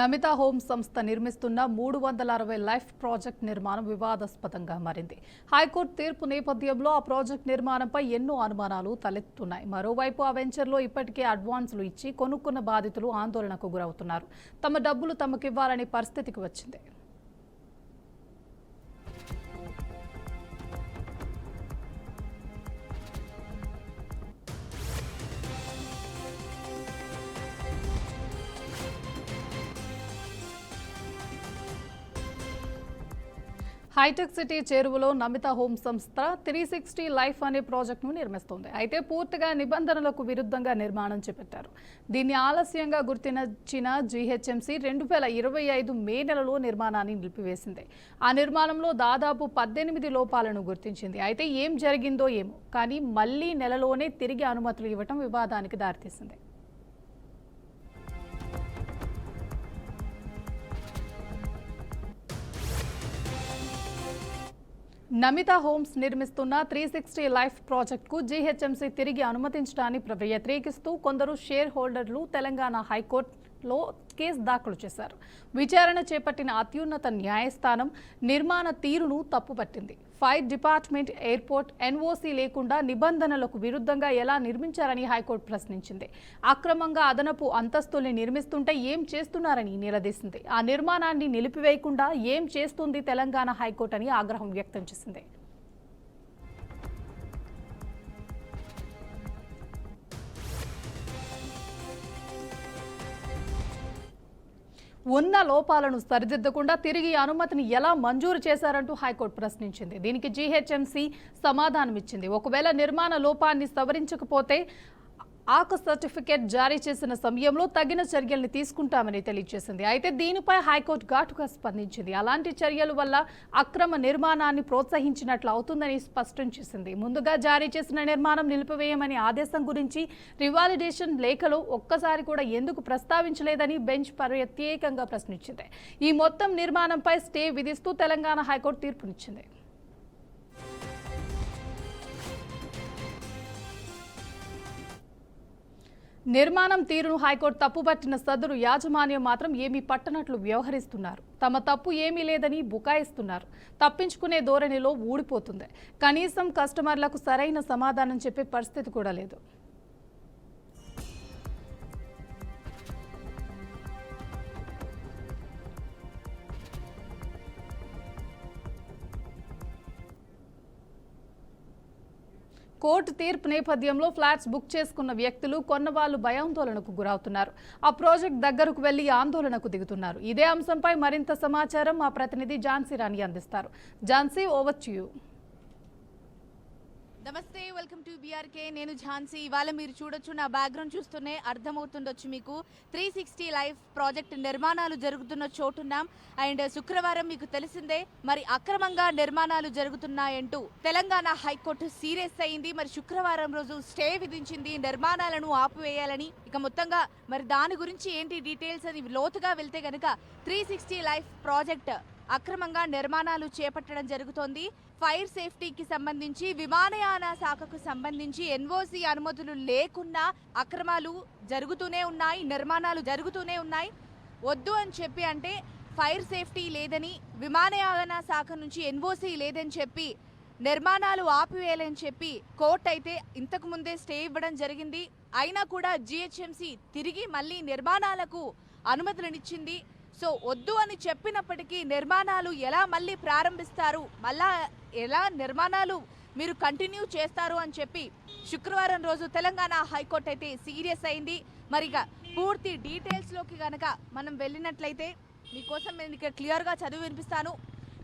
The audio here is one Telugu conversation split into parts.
నమితా హోమ్స్ సంస్థ నిర్మిస్తున్న 360 లైఫ్ ప్రాజెక్ట్ నిర్మాణం వివాదాస్పదంగా మారింది. హైకోర్టు తీర్పు నేపథ్యంలో ఆ ప్రాజెక్ట్ నిర్మాణంపై ఎన్నో అనుమానాలు తలెత్తుతున్నాయి. మరోవైపు ఆ వెంచర్లో ఇప్పటికే అడ్వాన్సులు ఇచ్చి కొనుక్కున్న బాధితులు ఆందోళనకు గురవుతున్నారు. తమ డబ్బులు తమకివ్వాలనే పరిస్థితికి వచ్చింది. హైటెక్ సిటీ చేరువలో నమితా హోమ్ సంస్థ 360 లైఫ్ అనే ప్రాజెక్టును నిర్మిస్తోంది. అయితే పూర్తిగా నిబంధనలకు విరుద్ధంగా నిర్మాణం చేపట్టారు. దీన్ని ఆలస్యంగా గుర్తించిన జీహెచ్ఎంసీ 2025 మే నెలలో నిర్మాణాన్ని నిలిపివేసింది. ఆ నిర్మాణంలో దాదాపు 18 లోపాలను గుర్తించింది. అయితే ఏం జరిగిందో ఏమో కానీ మళ్లీ నెలలోనే తిరిగి అనుమతులు ఇవ్వటం వివాదానికి దారితీసింది. నమితా హోమ్స్ నిర్మిస్తున్న 360 లైఫ్ ప్రాజెక్టుకు జీహెచ్ఎంసీ తిరిగి అనుమతించడాన్ని వ్యతిరేకిస్తూ కొందరు షేర్ హోల్డర్లు తెలంగాణ హైకోర్టులో కేసు దాఖలు చేశారు. విచారణ చేపట్టిన అత్యున్నత న్యాయస్థానం నిర్మాణ తీరును తప్పుపట్టింది. ఫైర్ డిపార్ట్మెంట్, ఎయిర్పోర్ట్ ఎన్ఓసీ లేకుండా నిబంధనలకు విరుద్ధంగా ఎలా నిర్మించారని హైకోర్టు ప్రశ్నించింది. అక్రమంగా అదనపు అంతస్తుల్ని నిర్మిస్తుంటే ఏం చేస్తున్నారని నిలదీసింది. ఆ నిర్మాణాన్ని నిలిపివేయకుండా ఏం చేస్తుంది తెలంగాణ హైకోర్టు అని ఆగ్రహం వ్యక్తం చేసింది. ఉన్న లోపాలను సరిదిద్దకుండా తిరిగి అనుమతిని ఎలా మంజూరు చేశారంటూ హైకోర్టు ప్రశ్నించింది. దీనికి జీహెచ్ఎంసీ సమాధానమిచ్చింది. ఒకవేళ నిర్మాణ లోపాన్ని సవరించకపోతే ఆకు సర్టిఫికేట్ జారీ చేసిన సమయంలో తగిన చర్యల్ని తీసుకుంటామని తెలియజేసింది. అయితే దీనిపై హైకోర్టు ఘాటుగా స్పందించింది. అలాంటి చర్యల వల్ల అక్రమ నిర్మాణాన్ని ప్రోత్సహించినట్లు అవుతుందని స్పష్టం చేసింది. ముందుగా జారీ చేసిన నిర్మాణం నిలిపివేయమని ఆదేశం గురించి రివాలిడేషన్ లేఖలో ఒక్కసారి కూడా ఎందుకు ప్రస్తావించలేదని బెంచ్ ప్రత్యేకంగా ప్రశ్నించింది. ఈ మొత్తం నిర్మాణంపై స్టే విధిస్తూ తెలంగాణ హైకోర్టు తీర్పునిచ్చింది. నిర్మాణం తీరును హైకోర్టు తప్పుపట్టిన సదరు యాజమాన్యం మాత్రం ఏమీ పట్టనట్లు వ్యవహరిస్తున్నారు. తమ తప్పు ఏమీ లేదని బుకాయిస్తున్నారు. తప్పించుకునే ధోరణిలో ఊడిపోతుంది. కనీసం కస్టమర్లకు సరైన సమాధానం చెప్పే పరిస్థితి కూడా లేదు. కోర్టు తీర్పు నేపథ్యంలో ఫ్లాట్స్ బుక్ చేసుకున్న వ్యక్తులు కొన్నవాళ్లు భయాందోళనకు గురవుతున్నారు. ఆ ప్రాజెక్ట్ దగ్గరకు వెళ్లి ఆందోళనకు దిగుతున్నారు. ఇదే అంశంపై మరింత సమాచారం మా ప్రతినిధి ఝాన్సీ రాణి అందిస్తారు. Jhansi, over to you. నమస్తే, వెల్కమ్ టు బీఆర్కే. నేను ఝాన్సీ. ఇవాళ మీరు చూడొచ్చు, నా బ్యాక్గ్రౌండ్ చూస్తూనే అర్థమవుతుండొచ్చు మీకు. 360 లైఫ్ ప్రాజెక్ట్ నిర్మాణాలు జరుగుతున్న చోటున్నాం. అండ్ శుక్రవారం మీకు తెలిసిందే మరి అక్రమంగా నిర్మాణాలు జరుగుతున్నాయంటూ తెలంగాణ హైకోర్టు సీరియస్ అయింది. మరి శుక్రవారం రోజు స్టే విధించింది నిర్మాణాలను ఆపివేయాలని. ఇక మొత్తంగా మరి దాని గురించి ఏంటి డీటెయిల్స్ అని లోతుగా వెళ్తే గనక 360 లైఫ్ ప్రాజెక్ట్ అక్రమంగా నిర్మాణాలు చేపట్టడం జరుగుతోంది. ఫైర్ సేఫ్టీకి సంబంధించి, విమానయాన శాఖకు సంబంధించి ఎన్ఓసీ అనుమతులు లేకున్నా అక్రమాలు జరుగుతూనే ఉన్నాయి, నిర్మాణాలు జరుగుతూనే ఉన్నాయి. వద్దు అని చెప్పి అంటే ఫైర్ సేఫ్టీ లేదని, విమానయాన శాఖ నుంచి ఎన్ఓసీ లేదని చెప్పి నిర్మాణాలు ఆపివేయాలని చెప్పి కోర్టు అయితే ఇంతకు ముందే స్టే ఇవ్వడం జరిగింది. అయినా కూడా జీహెచ్ఎంసీ తిరిగి మళ్ళీ నిర్మాణాలకు అనుమతులనిచ్చింది. సో వద్దు అని చెప్పినప్పటికీ నిర్మాణాలు ఎలా మళ్ళీ ప్రారంభిస్తారు, మళ్ళా ఎలా నిర్మాణాలు మీరు కంటిన్యూ చేస్తారు అని చెప్పి శుక్రవారం రోజు తెలంగాణ హైకోర్టు అయితే సీరియస్ అయింది. మరిగా పూర్తి డీటెయిల్స్లోకి కనుక మనం వెళ్ళినట్లయితే మీకోసం నేను ఇక్కడ క్లియర్గా చదివి వినిపిస్తాను.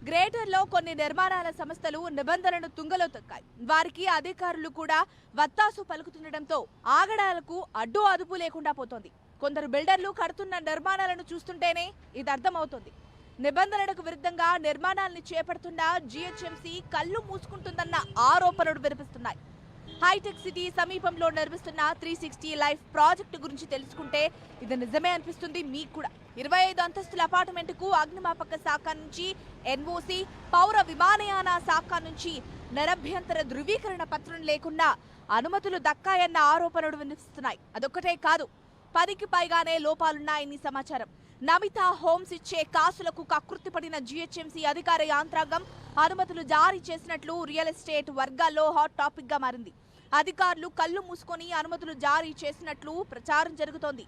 గ్రేటర్లో కొన్ని నిర్మాణాల సంస్థలు నిబంధనలను తుంగలో తొక్కాయి. వారికి అధికారులు కూడా వత్తాసు పలుకుతుండటంతో ఆగడాలకు అడ్డు అదుపు లేకుండా పోతోంది. కొందరు బిల్డర్లు కడుతున్న నిర్మాణాలను చూస్తుంటేనే ఇది అర్థమవుతుంది. నిబంధనలకు విరుద్ధంగా నిర్మాణాలను చేపడుతున్న జీహెచ్ఎంసీ కళ్ళు మూసుకుంటుందన్న ఆరోపణలు వినిపిస్తున్నాయి. హైటెక్ సిటీ సమీపంలో నిర్మిస్తున్న 360 లైఫ్ ప్రాజెక్టు గురించి తెలుసుకుంటే ఇది నిజమే అనిపిస్తుంది మీకు కూడా. 25 అంతస్తుల అపార్ట్మెంటుకు అగ్నిమాపక శాఖ నుంచి ఎన్ఓసీ, పౌర విమానయాన శాఖ నుంచి నిరభ్యంతర ధృవీకరణ పత్రం లేకుండా అనుమతులు దక్కాయన్న ఆరోపణలు వినిపిస్తున్నాయి. అదొక్కటే కాదు, 10కి పైగానే లోపాలున్నాయని సమాచారం. నమిత హోమ్స్ ఇచ్చే కాసులకు కకృతి పడిన జీహెచ్ఎంసీ అధికార యాంత్రాంగం అనుమతులు జారీ చేసినట్లు రియల్ ఎస్టేట్ వర్గాల్లో హాట్ టాపిక్ గా మారింది. అధికారులు కళ్ళు మూసుకొని అనుమతులు జారీ చేసినట్లు ప్రచారం జరుగుతోంది.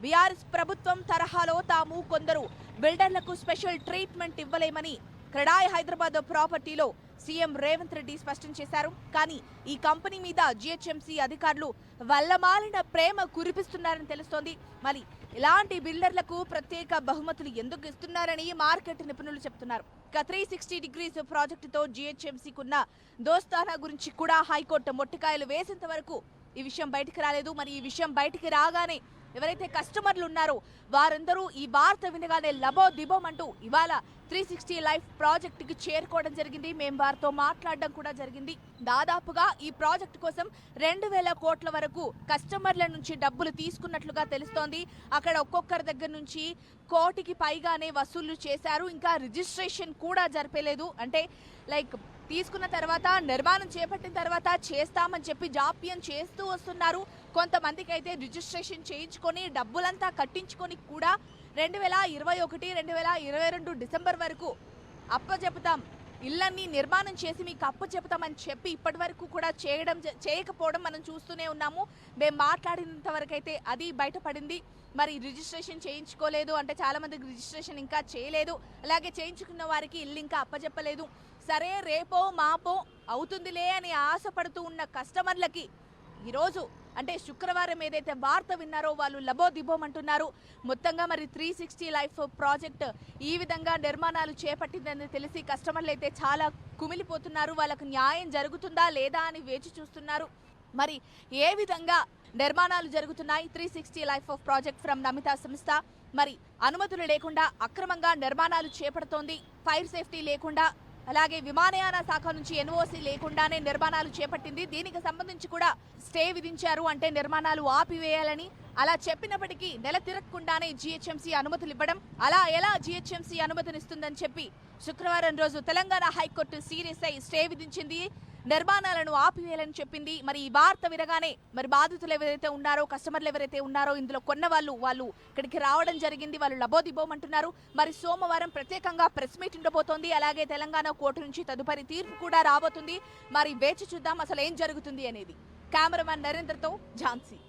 బీఆర్ఎస్ ప్రభుత్వం తరహాలో తాము కొందరు బిల్డర్లకు స్పెషల్ ట్రీట్మెంట్ ఇవ్వలేమని క్రెడాయ్ హైదరాబాద్ ప్రాపర్టీలో సీఎం రేవంత్ రెడ్డి స్పష్టం చేశారు. కానీ ఈ కంపెనీ మీద జీహెచ్ఎంసీ అధికారులు వల్లమాలిన ప్రేమ కురిపిస్తున్నారని తెలుస్తోంది. మరి ఇలాంటి బిల్డర్లకు ప్రత్యేక బహుమతులు ఎందుకు ఇస్తున్నారని మార్కెట్ నిపుణులు చెప్తున్నారు. ఇక 360 డిగ్రీస్ ప్రాజెక్టుతో జీహెచ్ఎంసీకున్న దోస్తానా గురించి కూడా హైకోర్టు మొట్టికాయలు వేసేంత వరకు ఈ విషయం బయటికి రాలేదు. మరి ఈ విషయం బయటికి రాగానే ఎవరైతే కస్టమర్లు ఉన్నారో వారందరూ ఈ వార్త వినగానే లబో దిబోమంటూ ఇవాళ 360 లైఫ్ ప్రాజెక్టుకి చేరుకోవడం జరిగింది. మేము వారితో మాట్లాడడం కూడా జరిగింది. దాదాపుగా ఈ ప్రాజెక్టు కోసం 2,000 కోట్ల వరకు కస్టమర్ల నుంచి డబ్బులు తీసుకున్నట్లుగా తెలుస్తోంది. అక్కడ ఒక్కొక్కరి దగ్గర నుంచి కోటికి పైగానే వసూళ్లు చేశారు. ఇంకా రిజిస్ట్రేషన్ కూడా జరిపేలేదు. అంటే లైక్ తీసుకున్న తర్వాత నిర్మాణం చేపట్టిన తర్వాత చేస్తామని చెప్పి జాప్యం చేస్తూ వస్తున్నారు. కొంతమందికి అయితే రిజిస్ట్రేషన్ చేయించుకొని డబ్బులంతా కట్టించుకొని కూడా 2021, 2022 డిసెంబర్ వరకు అప్పచెపుతాం, ఇళ్ళన్నీ నిర్మాణం చేసి మీకు అప్పచెపుతామని చెప్పి ఇప్పటి వరకు కూడా చేయకపోవడం మనం చూస్తూనే ఉన్నాము. మేము మాట్లాడినంత వరకు అయితే అది బయటపడింది. మరి రిజిస్ట్రేషన్ చేయించుకోలేదు అంటే చాలా మందికి రిజిస్ట్రేషన్ ఇంకా చేయలేదు. అలాగే చేయించుకున్న వారికి ఇల్లు ఇంకా అప్పచెప్పలేదు. సరే రేపో మాపో అవుతుందిలే అని ఆశపడుతూ ఉన్న కస్టమర్లకి ఈరోజు అంటే శుక్రవారం ఏదైతే వార్త విన్నారో వాళ్ళు లబోదిబోమంటున్నారు. మొత్తంగా మరి 360 లైఫ్ ప్రాజెక్ట్ ఈ విధంగా నిర్మాణాలు చేపట్టిందని తెలిసి కస్టమర్లు అయితే చాలా కుమిలిపోతున్నారు. వాళ్ళకు న్యాయం జరుగుతుందా లేదా అని వేచి చూస్తున్నారు. మరి ఏ విధంగా నిర్మాణాలు జరుగుతున్నాయి 360 life of project from Namita సంస్థ మరి అనుమతులు లేకుండా అక్రమంగా నిర్మాణాలు చేపడుతోంది. ఫైర్ సేఫ్టీ లేకుండా అలాగే విమానయాన శాఖ నుంచి ఎన్ఓసి లేకుండానే నిర్మాణాలు చేపట్టింది. దీనికి సంబంధించి కూడా స్టే విధించారు. అంటే నిర్మాణాలు ఆపివేయాలని అలా చెప్పినప్పటికీ నెల తిరగకుండానే జీహెచ్ఎంసీ అనుమతులు ఇవ్వడం, అలా ఎలా జీహెచ్ఎంసీ అనుమతినిస్తుందని చెప్పి శుక్రవారం రోజు తెలంగాణ హైకోర్టు సీరియస్ అయి స్టే విధించింది. నిర్మాణాలను ఆపివేయాలని చెప్పింది. మరి ఈ వార్త వినగానే మరి బాధితులు ఎవరైతే ఉన్నారో కస్టమర్లు ఎవరైతే ఉన్నారో ఇందులో కొన్న వాళ్ళు ఇక్కడికి రావడం జరిగింది. వాళ్ళు లబోదిబోమంటున్నారు. మరి సోమవారం ప్రత్యేకంగా ప్రెస్ మీట్ ఉండబోతోంది. అలాగే తెలంగాణ కోర్టు నుంచి తదుపరి తీర్పు కూడా రాబోతుంది. మరి వేచి చూద్దాం అసలు ఏం జరుగుతుంది అనేది. కెమెరామెన్ నరేంద్రతో ఝాన్సీ.